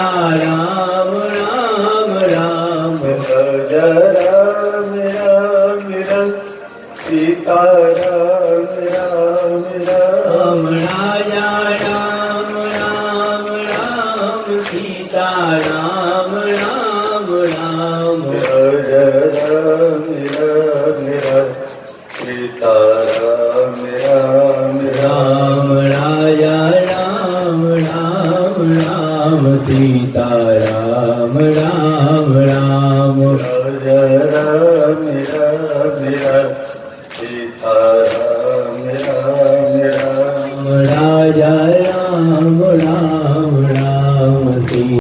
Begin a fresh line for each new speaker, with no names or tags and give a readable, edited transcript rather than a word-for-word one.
Ram Ram Ram
Jay Ram Ram Ram Sita Ram Ram Ram
Raja Ram Ram Ram Sita Ram Ram Ram
Jay Ram Ram Ram Sita Ram Ram
Ram Raja Ram Ram Ram Sita Ram Ram Ram
Jay Ram Ram Ram Sita Ram Ram Ram
Raja